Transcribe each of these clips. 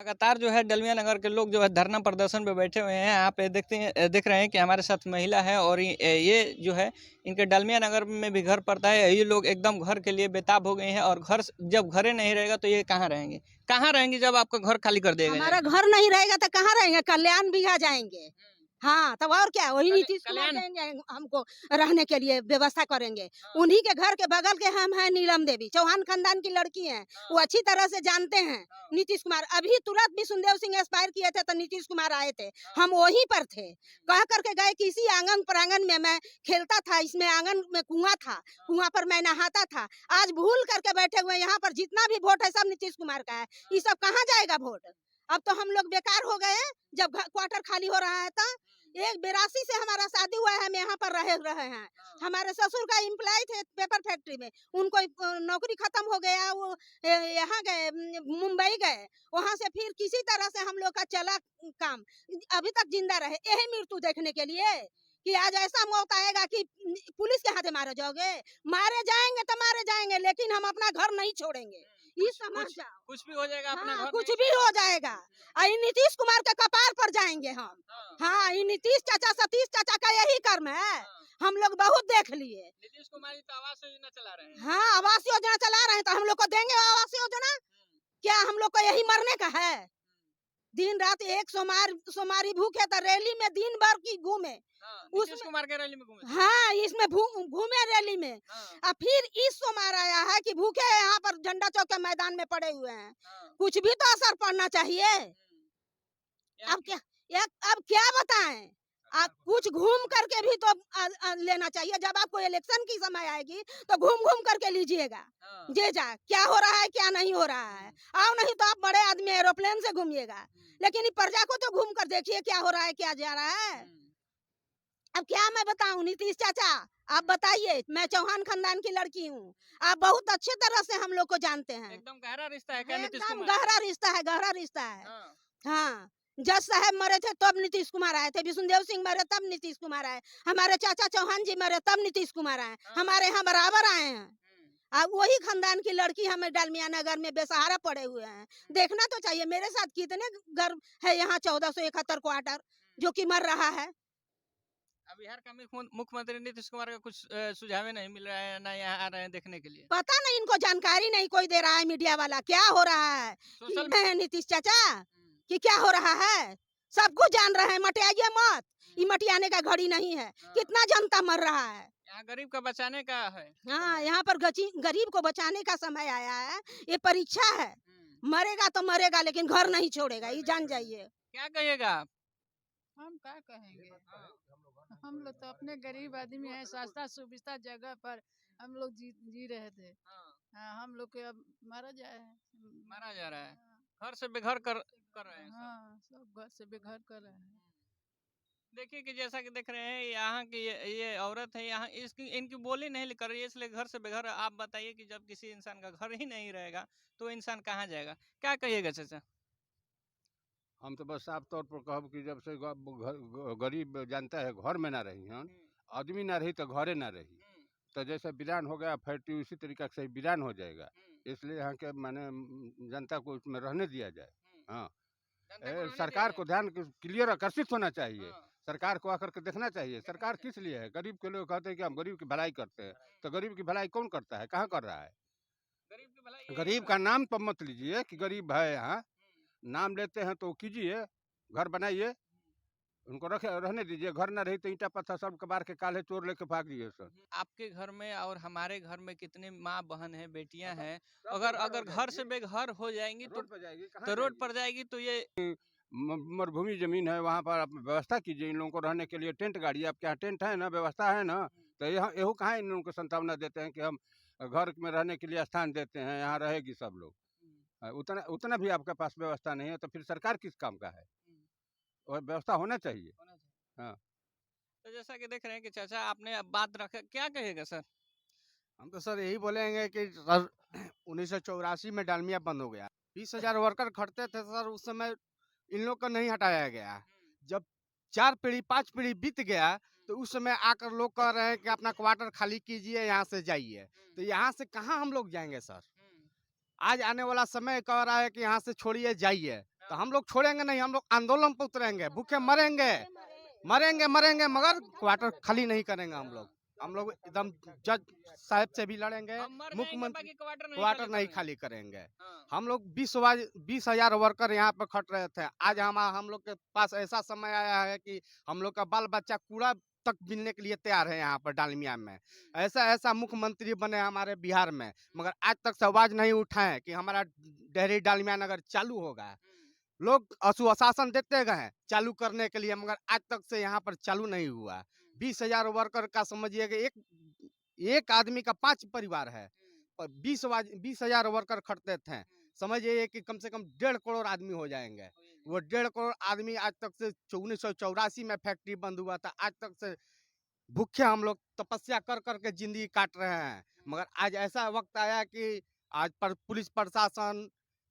लगातार जो है डलमिया नगर के लोग जो है धरना प्रदर्शन पे बैठे हुए हैं। आप देख रहे हैं कि हमारे साथ महिला है और ये जो है इनके डलमिया नगर में भी घर पड़ता है। ये लोग एकदम घर के लिए बेताब हो गए हैं और घर जब घरे नहीं रहेगा तो ये कहाँ रहेंगे, कहाँ रहेंगे जब आपका घर खाली कर देगा हमारा घर नहीं रहेगा तो कहाँ रहेंगे? कल्याण बिघा जाएंगे। हाँ, तब और क्या, वही नीतीश कुमार देंगे हमको रहने के लिए व्यवस्था करेंगे। उन्हीं के घर के बगल के हम हैं नीलम देवी, चौहान खानदान की लड़की हैं। वो अच्छी तरह से जानते हैं नीतीश कुमार। अभी तुरंत भी सुखदेव सिंह एक्सपायर किए थे तो नीतीश कुमार आए थे, हम वहीं पर थे। कह करके गए किसी आंगन प्रांगण में मैं खेलता था, इसमें आंगन में कुआं था, कुआं पर मैं नहाता था। आज भूल करके बैठे हुए यहाँ पर जितना भी वोट है सब नीतीश कुमार का है। ये सब कहाँ जाएगा वोट? अब तो हम लोग बेकार हो गए जब क्वार्टर खाली हो रहा है। तो 82 से हमारा शादी हुआ है, हम यहाँ पर रहे हैं। हमारे ससुर का एम्प्लॉय थे पेपर फैक्ट्री में, उनको नौकरी खत्म हो गया, वो यहाँ गए, मुंबई गए। वहाँ से फिर किसी तरह से हम लोग का चला काम, अभी तक जिंदा रहे। यही मृत्यु देखने के लिए कि आज ऐसा मौत आएगा कि पुलिस के हाथे मारे जाओगे। मारे जाएंगे तो मारे जाएंगे, लेकिन हम अपना घर नहीं छोड़ेंगे। ये समझ जाओ, कुछ भी हो जाएगा अपना हाँ, घर कुछ नहीं भी हो जाएगा। और नीतीश कुमार के कपार पर जाएंगे हम। हाँ, ये नीतीश चाचा सतीश चाचा का यही कर्म है। हम लोग बहुत देख लिए। नीतीश कुमार जी तो आवास योजना चला रहे हैं। हाँ, आवास योजना चला रहे हैं तो हम लोग को देंगे आवास योजना। क्या हम लोग को यही मरने का है? दिन रात एक सोमारी भूखे तो रैली में दिन भर की घूमे। नीतीश कुमार के रैली में घूमे। हाँ, इसमें घूमे रैली में। और फिर इस सोमार आया है कि भूखे यहाँ पर झंडा चौक के मैदान में पड़े हुए हैं। कुछ भी तो असर पड़ना चाहिए। अब क्या बताएं? आप कुछ घूम करके भी तो लेना चाहिए। जब आपको इलेक्शन की समय आएगी तो घूम घूम करके लीजिएगा। जे जा क्या हो रहा है क्या नहीं हो रहा है। आओ नहीं तो आप बड़े आदमी एरोप्लेन से घूमिएगा, लेकिन प्रजा को तो घूम कर देखिए क्या हो रहा है क्या जा रहा है। अब क्या मैं बताऊं नीतीश चाचा, आप बताइए। मैं चौहान खानदान की लड़की हूँ, आप बहुत अच्छे तरह से हम लोग को जानते हैं। एकदम गहरा रिश्ता है क्या नीतीश एकदम कुमार? गहरा रिश्ता है, गहरा रिश्ता है। हाँ, जज साहब मरे थे तब नीतीश कुमार आए थे, विष्णुदेव सिंह मरे तब नीतीश कुमार आए, हमारे चाचा चौहान जी मरे तब नीतीश कुमार आए, हमारे यहाँ बराबर आए हैं। अब वही खानदान की लड़की हमें डालमिया नगर में बेसहारा पड़े हुए हैं। देखना तो चाहिए मेरे साथ कितने घर है यहाँ 1471 क्वार्टर जो कि मर रहा है। अब बिहार का मुख्यमंत्री नीतीश कुमार का कुछ सुझाव नहीं मिल रहा है, ना यहाँ आ रहे हैं देखने के लिए। पता नहीं, इनको जानकारी नहीं कोई दे रहा है मीडिया वाला क्या हो रहा है। सोशल नीतीश चाचा कि क्या हो रहा है, सब कुछ जान रहे हैं। मटियाइए मत, ये मटियाने का घड़ी नहीं है। कितना जनता मर रहा है, यहाँ गरीब का बचाने का है। हाँ, यहाँ पर गरीब को बचाने का समय आया है। ये परीक्षा है, मरेगा तो मरेगा लेकिन घर नहीं छोड़ेगा, ये जान जाइए। क्या कहिएगा आप? हम क्या कहेंगे, हम लोग तो अपने गरीब आदमी हैं, सस्ता सुविधा जगह पर हम लोग जी रहे थे। हाँ, हम लोग के अब मारा जा रहा है, घर से बेघर कर रहे हैं। हाँ, सब घर से बेघर कर रहे हैं। देखिए कि जैसा कि देख रहे हैं यहाँ की ये औरत है, यहाँ इनकी बोली नहीं कर रही है, इसलिए घर से बेघर। आप बताइए कि जब किसी इंसान का घर ही नहीं रहेगा तो इंसान कहाँ जाएगा, क्या कहिएगा चाचा? हम तो बस साफ तौर पर कहब कि जब से गरीब जानता है घर में ना रही हन, आदमी ना रही तो घरे ना रही, तो जैसे वीरान हो गया फैक्ट्री उसी तरीका से वीरान हो जाएगा। इसलिए यहाँ के माने जनता को उसमें रहने दिया जाए। हाँ, सरकार को ध्यान क्लियर आकर्षित होना चाहिए। सरकार को आकर के देखना चाहिए सरकार किस लिए है। गरीब के लोग कहते हैं कि हम गरीब की भलाई करते हैं, तो गरीब की भलाई कौन करता है, कहाँ कर रहा है? गरीब का नाम तो मत लीजिए कि गरीब है, यहाँ नाम लेते हैं तो कीजिए, घर बनाइए, उनको रहने दीजिए। घर ना रही तो ईंटा पत्थर सब कबार के काले चोर लेके भाग दिए सर। आपके घर में और हमारे घर में कितने माँ बहन है, बेटियां हैं, अगर घर से बेघर हो जाएंगी तो रोड पर जाएगी। तो ये मरुभूमि जमीन है, वहाँ पर आप व्यवस्था कीजिए इन लोगों को रहने के लिए। टेंट गाड़ी आपके यहाँ टेंट है ना, व्यवस्था है ना, तो यहाँ एहू कहाँ इन लोगों को संतावना देते हैं कि हम घर में रहने के लिए स्थान देते हैं, यहाँ रहेगी सब लोग। उतना भी आपके पास व्यवस्था नहीं है तो फिर सरकार किस काम का है? और व्यवस्था होना चाहिए। हाँ, तो जैसा कि देख रहे हैं कि चाचा आपने अब बात रखा, क्या कहेगा सर? हम तो सर यही बोलेंगे कि सर 1984 में डालमिया बंद हो गया, 20,000 वर्कर खटते थे सर, उस समय इन लोग का नहीं हटाया गया। जब 4 पीढ़ी 5 पीढ़ी बीत गया तो उस समय आकर लोग कह रहे हैं कि अपना क्वार्टर खाली कीजिए, यहाँ से जाइए। तो यहाँ से कहाँ हम लोग जाएंगे सर? आज आने वाला समय कह रहा है कि यहाँ से छोड़िए जाइए, तो हम लोग छोड़ेंगे नहीं, हम लोग आंदोलन पर उतरेंगे, भूखे मरेंगे मरेंगे मरेंगे, मगर क्वार्टर खाली नहीं करेंगे हम लोग एकदम जज साहब से भी लड़ेंगे, हम मर जाएंगे, मुख्यमंत्री बाकी क्वार्टर क्वार्टर नहीं करेंगे। खाली करेंगे। हाँ। हम लोग 20,000 वर्कर यहाँ पे खट रहे थे, आज हम लोग के पास ऐसा समय आया है कि हम लोग का बाल बच्चा कूड़ा तक बिनने के लिए तैयार है यहाँ पर डालमिया में। ऐसा ऐसा मुख्यमंत्री बने हमारे बिहार में, मगर आज तक से आवाज नहीं उठाए कि हमारा डेहरी डालमिया नगर चालू होगा। लोग आश्वासन देते गए चालू करने के लिए, मगर आज तक से यहाँ पर चालू नहीं हुआ। 20,000 वर्कर का समझिए कि एक आदमी का 5 परिवार है और 20,000 वर्कर खटते थे, समझिए कि कम से कम 1.5 करोड़ आदमी हो जाएंगे। वो 1.5 करोड़ आदमी आज तक से 1984 में फैक्ट्री बंद हुआ था, आज तक से भूखे हम लोग तपस्या कर करके जिंदगी काट रहे हैं। मगर आज ऐसा वक्त आया कि आज पर पुलिस प्रशासन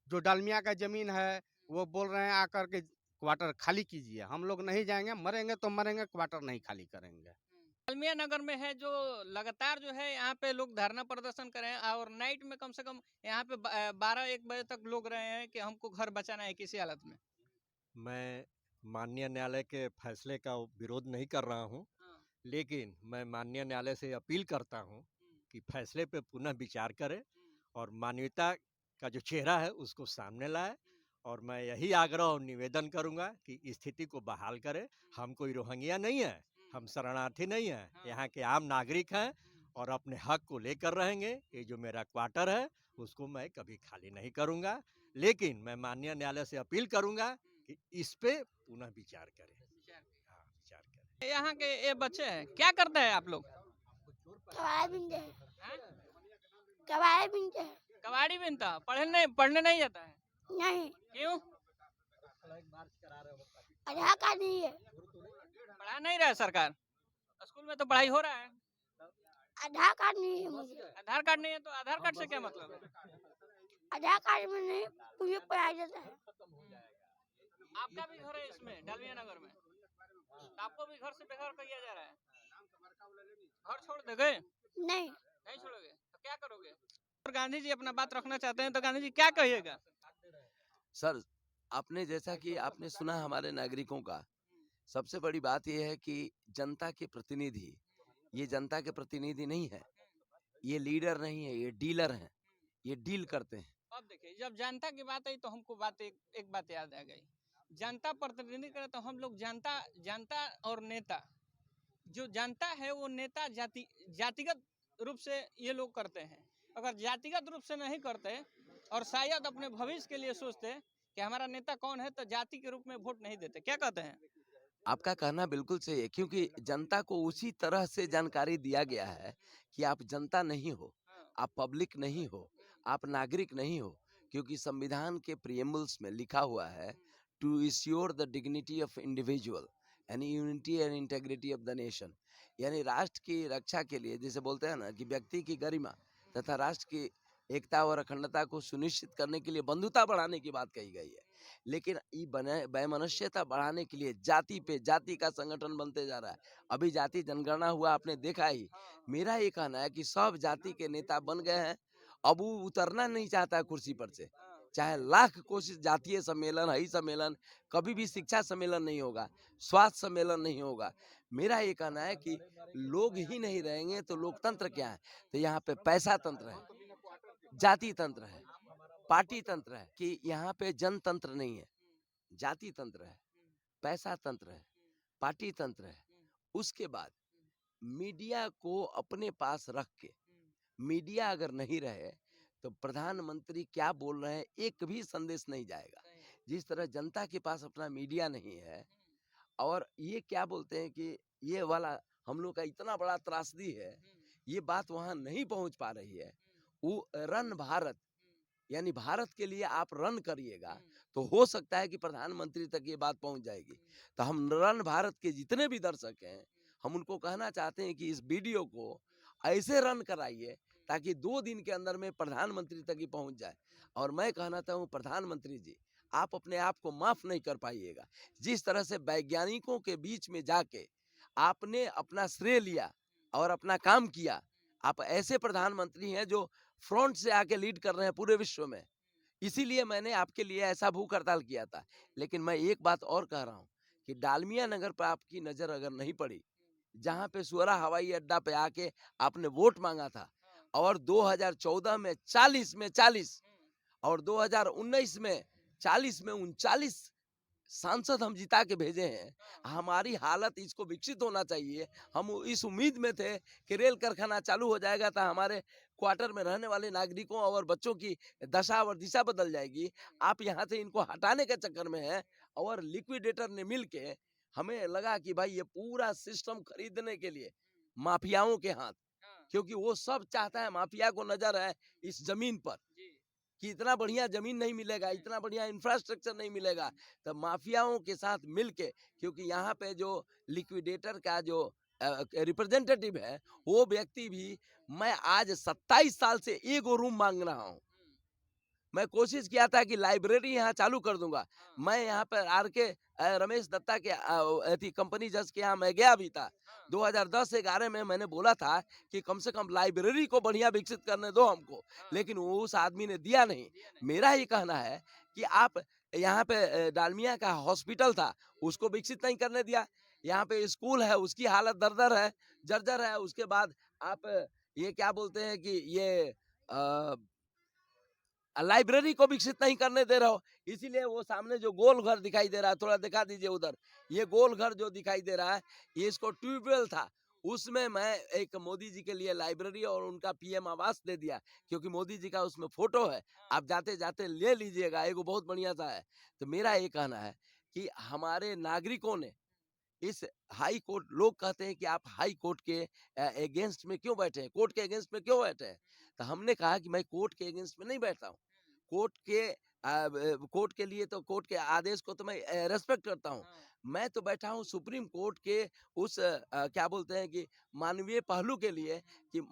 जो डालमिया का जमीन है वो बोल रहे हैं आकर के क्वार्टर खाली कीजिए। हम लोग नहीं जाएंगे, मरेंगे तो मरेंगे, क्वार्टर नहीं खाली करेंगे। डालमिया नगर में है जो लगातार जो है यहाँ पे लोग धरना प्रदर्शन कर रहे हैं और नाइट में कम से कम यहाँ पे 12-1 बजे तक लोग रहे हैं कि हमको घर बचाना है किसी हालत में। मैं माननीय न्यायालय के फैसले का विरोध नहीं कर रहा हूं, लेकिन मैं माननीय न्यायालय से अपील करता हूं कि फैसले पे पुनः विचार करें और मानवता का जो चेहरा है उसको सामने लाए। और मैं यही आग्रह और निवेदन करूंगा कि स्थिति को बहाल करें। हम कोई रोहिंग्या नहीं है, हम शरणार्थी नहीं हैं, यहाँ के आम नागरिक हैं और अपने हक को लेकर रहेंगे। ये जो मेरा क्वार्टर है उसको मैं कभी खाली नहीं करूंगा, लेकिन मैं माननीय न्यायालय से अपील करूंगा कि इस पे पुनः विचार करें। हाँ, विचार करें। यहाँ के ये बच्चे हैं, क्या करते हैं आप लोग? कबाड़ी बिनते हैं, हाँ? कबाड़ी बिनते हैं। कबाड़ी बिनता, पढ़ने नहीं जाता है? नहीं, क्यों? आधार कार्ड नहीं है, पढ़ा नहीं रहा है सरकार? स्कूल में तो पढ़ाई हो रहा है। आधार कार्ड नहीं है मुझे। आधार कार्ड नहीं है तो आधार कार्ड से क्या मतलब है? आधार कार्ड में नहीं मुझे पढ़ाया जाता है। आपका भी घर है इसमें डालमिया नगर में, तो आपको भी घर से बेघर किया जा रहा है। घर छोड़ दोगे? नहीं, नहीं छोड़ोगे तो क्या करोगे? और गांधी जी अपना बात रखना चाहते हैं तो गांधी जी क्या कहिएगा? सर, आपने जैसा कि आपने सुना हमारे नागरिकों का, सबसे बड़ी बात यह है कि जनता के प्रतिनिधि, ये जनता के प्रतिनिधि नहीं है, ये लीडर नहीं है, ये डीलर हैं, ये डील करते हैं। अब देखिए, जब जनता की बात आई तो हमको एक बात याद आ गई। जनता प्रतिनिधि करे तो हम लोग जनता और नेता, जो जनता है वो नेता जातिगत रूप से ये लोग करते हैं। अगर जातिगत रूप से नहीं करते और शायद अपने भविष्य के लिए सोचते कि हमारा नेता कौन है, तो जाति के रूप में वोट नहीं देते। क्या कहते हैं? आपका कहना बिल्कुल सही है, क्योंकि जनता को उसी तरह से जानकारी दिया गया है कि आप जनता नहीं हो, आप पब्लिक नहीं हो, आप नागरिक नहीं हो, क्योंकि संविधान के प्रीएम्बल्स में लिखा हुआ है to ensure the dignity of individual and unity and integrity of the nation, यानी राष्ट्र की रक्षा के लिए, जैसे बोलते हैं ना कि व्यक्ति की गरिमा तथा राष्ट्र की एकता और अखंडता को सुनिश्चित करने के लिए बंधुता बढ़ाने की बात कही गई है। लेकिन वैमनस्यता बढ़ाने के लिए जाति पे जाति का संगठन बनते जा रहा है। अभी जाति जनगणना हुआ, आपने देखा ही। मेरा ये कहना है कि सब जाति के नेता बन गए हैं, अब वो उतरना नहीं चाहता है कुर्सी पर से, चाहे लाख कोशिश। जातीय सम्मेलन, हई सम्मेलन, कभी भी शिक्षा सम्मेलन नहीं होगा, स्वास्थ्य सम्मेलन नहीं होगा। मेरा ये कहना है कि लोग ही नहीं रहेंगे तो लोकतंत्र क्या है? तो यहाँ पे पैसा तंत्र है, जाति तंत्र है, पार्टी तंत्र है, कि यहाँ पे जनतंत्र नहीं है, जाति तंत्र है, पैसा तंत्र है, पार्टी तंत्र है। उसके बाद मीडिया को अपने पास रख के, मीडिया अगर नहीं रहे तो प्रधानमंत्री क्या बोल रहे हैं एक भी संदेश नहीं जाएगा। जिस तरह जनता के पास अपना मीडिया नहीं है, और ये क्या बोलते हैं कि ये वाला हम लोग का इतना बड़ा त्रासदी है, ये बात वहां नहीं पहुंच पा रही है। वो रन भारत, यानी भारत के लिए आप रन करिएगा तो हो सकता है कि प्रधानमंत्री तक ये बात पहुंच जाएगी। तो हम रन भारत के जितने भी दर्शक हैं, हम उनको कहना चाहते हैं कि इस वीडियो को ऐसे रन कराइए ताकि 2 दिन के अंदर में प्रधानमंत्री तक ही पहुंच जाए। और मैं कहना चाहता हूँ, प्रधानमंत्री जी, आप अपने आप को माफ नहीं कर पाइएगा। जिस तरह से वैज्ञानिकों के बीच में जाके आपने अपना श्रेय लिया और अपना काम किया, आप ऐसे प्रधानमंत्री हैं जो फ्रंट से आके लीड कर रहे हैं पूरे विश्व में। इसीलिए मैंने आपके लिए ऐसा भूख हड़ताल किया था। लेकिन मैं एक बात और कह रहा हूँ कि डालमिया नगर पर आपकी नजर अगर नहीं पड़ी, जहाँ पे सुअरा हवाई अड्डा पे आके आपने वोट मांगा था और 2014 में 40 में 40 और 2019 में 40 में 39 सांसद हम जिता के भेजे हैं। हमारी हालत इसको विकसित होना चाहिए। हम इस उम्मीद में थे कि रेल कारखाना चालू हो जाएगा तो हमारे क्वार्टर में रहने वाले नागरिकों और बच्चों की दशा और दिशा बदल जाएगी। आप यहाँ से इनको हटाने के चक्कर में हैं और लिक्विडेटर ने मिल के हमें लगा कि भाई ये पूरा सिस्टम खरीदने के लिए माफियाओं के हाथ, क्योंकि वो सब चाहता है, माफिया को नजर है इस जमीन पर कि इतना बढ़िया जमीन नहीं मिलेगा, इतना बढ़िया इंफ्रास्ट्रक्चर नहीं मिलेगा, तो माफियाओं के साथ मिलके, क्योंकि यहाँ पे जो लिक्विडेटर का जो रिप्रेजेंटेटिव है वो व्यक्ति भी, मैं आज 27 साल से एक रूम मांग रहा हूँ। मैं कोशिश किया था कि लाइब्रेरी यहाँ चालू कर दूंगा। मैं यहाँ पर आर.के. रमेश दत्ता के कंपनी जज के यहाँ मैं गया भी था 2010-11 में। मैंने बोला था कि कम से कम लाइब्रेरी को बढ़िया विकसित करने दो हमको, लेकिन वो उस आदमी ने दिया नहीं। मेरा ये कहना है कि आप यहाँ पे डालमिया का हॉस्पिटल था उसको विकसित नहीं करने दिया। यहाँ पे स्कूल है उसकी हालत दरदर है, जर्जर है। उसके बाद आप ये क्या बोलते हैं कि ये लाइब्रेरी को विकसित नहीं करने दे रहे हो। इसीलिए वो सामने जो गोल घर दिखाई दे रहा है, थोड़ा दिखा दीजिए उधर, ये गोल घर जो दिखाई दे रहा है, ये इसको ट्यूबवेल था, उसमें मैं एक मोदी जी के लिए लाइब्रेरी और उनका पीएम आवास दे दिया, क्योंकि मोदी जी का उसमें फोटो है। आप जाते जाते ले लीजिएगा, एक बहुत बढ़िया सा है। तो मेरा ये कहना है कि हमारे नागरिकों ने इस हाई कोर्ट, लोग कहते हैं कि आप हाई कोर्ट के अगेंस्ट में क्यों बैठे हैं, कोर्ट के अगेंस्ट में क्यों बैठे हैं। तो हमने कहा कि मैं कोर्ट के अगेंस्ट में नहीं बैठता हूँ। कोर्ट के लिए तो कोर्ट के आदेश को तो मैं रेस्पेक्ट करता हूँ। मैं तो बैठा हूँ सुप्रीम कोर्ट के उस क्या बोलते हैं कि मानवीय पहलू के लिए कि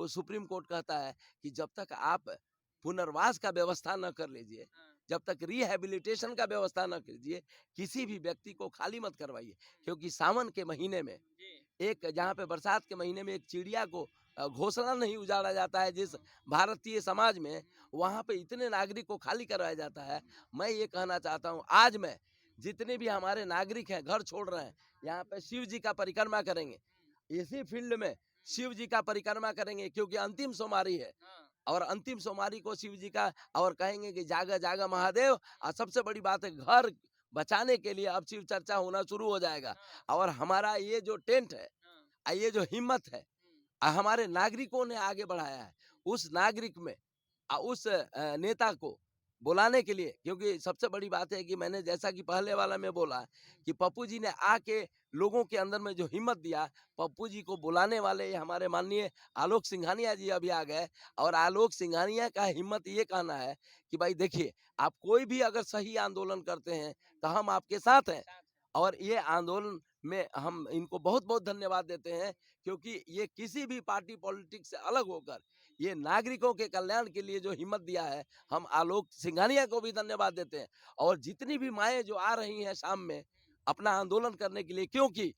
सुप्रीम कोर्ट कहता है कि जब तक आप पुनर्वास का व्यवस्था न कर लीजिए, जब तक रिहेबिलिटेशन का व्यवस्था न कीजिए, किसी भी व्यक्ति को खाली मत करवाइए। क्योंकि सावन के महीने में एक, जहाँ पे बरसात के महीने में एक चिड़िया को घोंसला नहीं उजाड़ा जाता है जिस भारतीय समाज में, वहाँ पे इतने नागरिक को खाली करवाया जाता है। मैं ये कहना चाहता हूँ, आज मैं जितने भी हमारे नागरिक हैं घर छोड़ रहे हैं, यहाँ पे शिव जी का परिक्रमा करेंगे, इसी फील्ड में शिव जी का परिक्रमा करेंगे, क्योंकि अंतिम सोमवारी है और अंतिम सोमवारी को शिव जी का, और कहेंगे कि जागा जागा महादेव। और सबसे बड़ी बात है, घर बचाने के लिए अब शिव चर्चा होना शुरू हो जाएगा। और हमारा ये जो टेंट है, ये जो हिम्मत है, हमारे नागरिकों ने आगे बढ़ाया है। उस नागरिक में उस नेता को बुलाने के लिए, क्योंकि सबसे बड़ी बात है कि मैंने जैसा कि पहले वाला में बोला कि पप्पू जी ने आके लोगों के अंदर में जो हिम्मत दिया, पप्पू जी को बुलाने वाले हमारे माननीय आलोक सिंघानिया जी अभी आ गए। और आलोक सिंघानिया का हिम्मत ये कहना है कि भाई देखिए, आप कोई भी अगर सही आंदोलन करते हैं तो हम आपके साथ हैं। और ये आंदोलन में हम इनको बहुत बहुत धन्यवाद देते हैं, क्योंकि ये किसी भी पार्टी पॉलिटिक्स से अलग होकर ये नागरिकों के कल्याण के लिए जो हिम्मत दिया है, हम आलोक सिंघानिया को भी धन्यवाद देते हैं। और जितनी भी माएँ जो आ रही हैं शाम में अपना आंदोलन करने के लिए, क्योंकि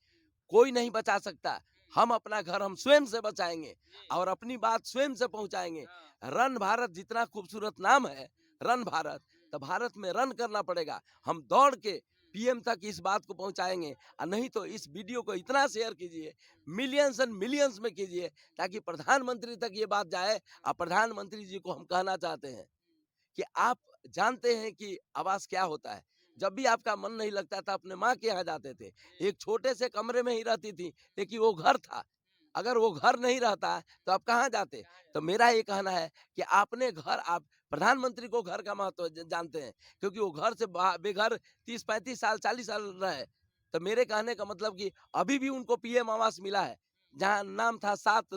कोई नहीं बचा सकता, हम अपना घर हम स्वयं से बचाएंगे और अपनी बात स्वयं से पहुंचाएंगे। रन भारत जितना खूबसूरत नाम है, रन भारत, तो भारत में रन करना पड़ेगा। हम दौड़ के पीएम तक इस बात को पहुंचाएंगे। और नहीं तो इस वीडियो को इतना शेयर कीजिए, मिलियंस एंड मिलियंस में कीजिए, ताकि प्रधानमंत्री तक ये बात जाए। और प्रधानमंत्री जी को हम कहना चाहते हैं कि आप जानते हैं कि आवास क्या होता है। जब भी आपका मन नहीं लगता था, अपने माँ के यहाँ जाते थे, एक छोटे से कमरे में ही रहती थी, लेकिन वो घर था। अगर वो घर नहीं रहता तो आप कहाँ जाते। तो मेरा ये कहना है कि आपने घर, आप प्रधानमंत्री को घर का महत्व जानते हैं, क्योंकि वो घर से बेघर 30-35 साल 40 साल रहे। तो मेरे कहने का मतलब कि अभी भी उनको पीएम आवास मिला है, जहाँ नाम था 7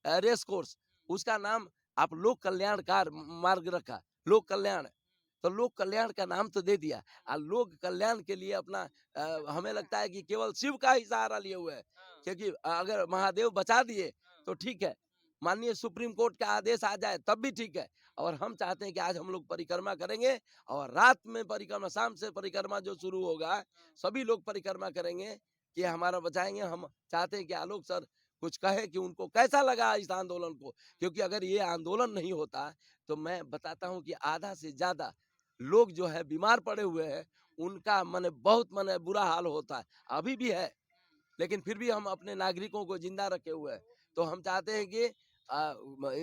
रेस कोर्स, उसका नाम आप लोक कल्याणकार मार्ग रखा, लोक कल्याण। तो लोक कल्याण का नाम तो दे दिया, और लोक कल्याण के लिए अपना हमें लगता है कि केवल शिव का ही सहारा लिए हुए है। क्योंकि अगर महादेव बचा दिए तो ठीक है, माननीय सुप्रीम कोर्ट का आदेश आ जाए तब भी ठीक है। और हम चाहते हैं कि आज हम लोग परिक्रमा करेंगे, और रात में परिक्रमा, शाम से परिक्रमा जो शुरू होगा, सभी लोग परिक्रमा करेंगे कि हमारा बचाएंगे। हम चाहते हैं कि आलोक सर कुछ कहे कि उनको कैसा लगा इस आंदोलन को, क्योंकि अगर ये आंदोलन नहीं होता तो मैं बताता हूँ कि आधा से ज्यादा लोग जो है बीमार पड़े हुए हैं, उनका माने बहुत माने बुरा हाल होता है, अभी भी है, लेकिन फिर भी हम अपने नागरिकों को जिंदा रखे हुए हैं। तो हम चाहते हैं कि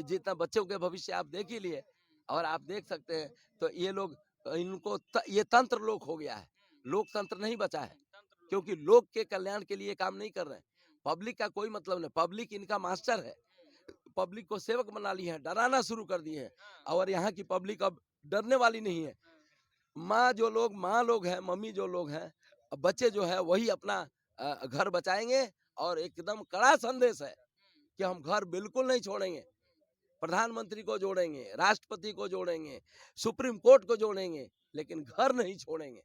जितना बच्चों के भविष्य आप देख ही लिए और आप देख सकते हैं, तो ये लोग इनको ये तंत्र लोक हो गया है, लोकतंत्र नहीं बचा है, क्योंकि लोग के कल्याण के लिए काम नहीं कर रहे हैं। पब्लिक का कोई मतलब नहीं, पब्लिक इनका मास्टर है, पब्लिक को सेवक बना लिए हैं, डराना शुरू कर दिए हैं, और यहाँ की पब्लिक अब डरने वाली नहीं है। माँ लोग हैं, मम्मी जो लोग हैं, बच्चे जो है वही अपना घर बचाएंगे, और एकदम कड़ा संदेश है कि हम घर बिल्कुल नहीं छोड़ेंगे, प्रधानमंत्री को जोड़ेंगे, राष्ट्रपति को जोड़ेंगे, सुप्रीम कोर्ट को जोड़ेंगे, लेकिन घर नहीं छोड़ेंगे।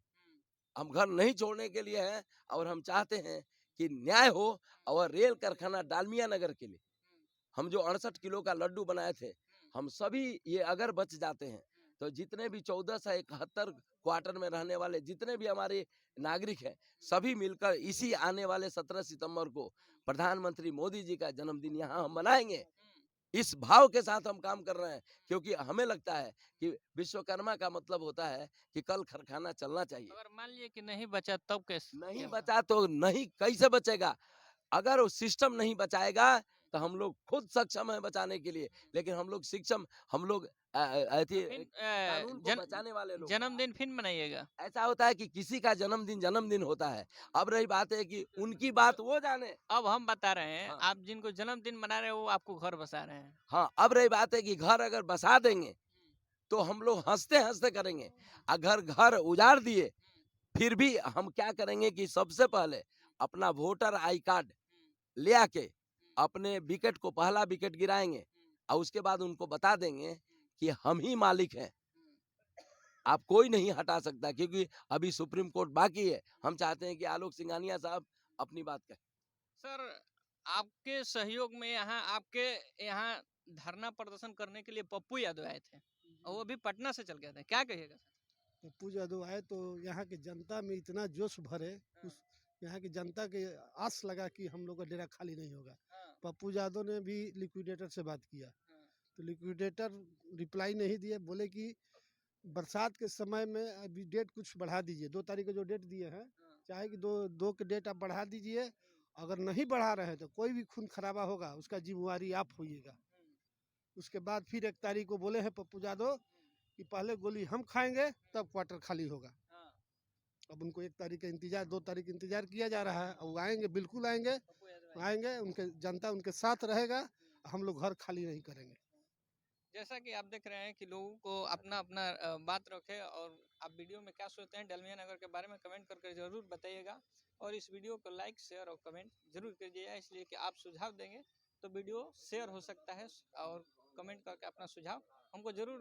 हम घर नहीं छोड़ने के लिए हैं, और हम चाहते हैं कि न्याय हो, और रेल कारखाना डालमिया नगर के लिए हम जो 68 किलो का लड्डू बनाए थे, हम सभी ये अगर बच जाते हैं तो जितने भी 1471 क्वार्टर में रहने वाले जितने भी हमारे नागरिक हैं, सभी मिलकर इसी आने वाले 17 सितंबर को प्रधानमंत्री मोदी जी का जन्मदिन यहाँ हम मनाएंगे। इस भाव के साथ हम काम कर रहे हैं, क्योंकि हमें लगता है कि विश्वकर्मा का मतलब होता है कि कल कारखाना चलना चाहिए। अगर मान लिए कि नहीं बचा तब कैसे नहीं क्या होगा? बचा तो नहीं, कैसे बचेगा? अगर वो सिस्टम नहीं बचाएगा तो हम लोग खुद सक्षम है बचाने के लिए, लेकिन हम लोग सक्षम, हम लोग फिर कानून को बचाने वाले लोग। जन्मदिन फिर मनाइएगा। ऐसा होता है कि किसी का जन्मदिन होता है। अब रही बात है कि उनकी बात वो जाने। अब हम बता रहे हैं, हाँ। आप जिनको जन्मदिन मना रहे हैं वो आपको घर बसा रहे हैं। हाँ, अब रही बात है कि घर अगर बसा देंगे तो हम लोग हंसते हंसते करेंगे। अगर घर उजाड़ दिए फिर भी हम क्या करेंगे कि सबसे पहले अपना वोटर आई कार्ड ले आके अपने विकेट को पहला विकेट गिराएंगे, और उसके बाद उनको बता देंगे कि हम ही मालिक हैं, आप कोई नहीं हटा सकता, क्योंकि अभी सुप्रीम कोर्ट बाकी है। हम चाहते हैं कि आलोक सिंघानिया साहब अपनी बात कहें। सर, आपके सहयोग में आपके यहाँ धरना प्रदर्शन करने के लिए पप्पू यादव आए थे, और वो भी पटना से चल गए थे, क्या कहिएगा सर? पप्पू यादव आए तो यहाँ की जनता में इतना जोश भरे, उस यहाँ की जनता के आस लगा कि हम लोग का डेरा खाली नहीं होगा। पप्पू यादव ने भी लिक्विडेटर से बात किया, तो लिक्विडेटर रिप्लाई नहीं दिए, बोले कि बरसात के समय में अभी डेट कुछ बढ़ा दीजिए, 2 तारीख को जो डेट दिए हैं, चाहे कि दो के डेट आप बढ़ा दीजिए, अगर नहीं बढ़ा रहे तो कोई भी खून खराबा होगा उसका जिम्मेवारी आप होइएगा। उसके बाद फिर 1 तारीख को बोले हैं पप्पू यादव कि पहले गोली हम खाएंगे तब क्वार्टर खाली होगा। अब उनको 1 तारीख का इंतजार, 2 तारीख इंतजार किया जा रहा है, अब आएंगे, बिल्कुल आएंगे, उनके जनता उनके साथ रहेगा, हम लोग घर खाली नहीं करेंगे। जैसा कि आप देख रहे हैं कि लोगों को अपना अपना बात रखे, और आप वीडियो में क्या सोचते हैं डालमिया नगर के बारे में कमेंट करके जरूर बताइएगा, और इस वीडियो को लाइक शेयर और कमेंट जरूर कीजिएगा, इसलिए कि आप सुझाव देंगे तो वीडियो शेयर हो सकता है, और कमेंट करके अपना सुझाव हमको जरूर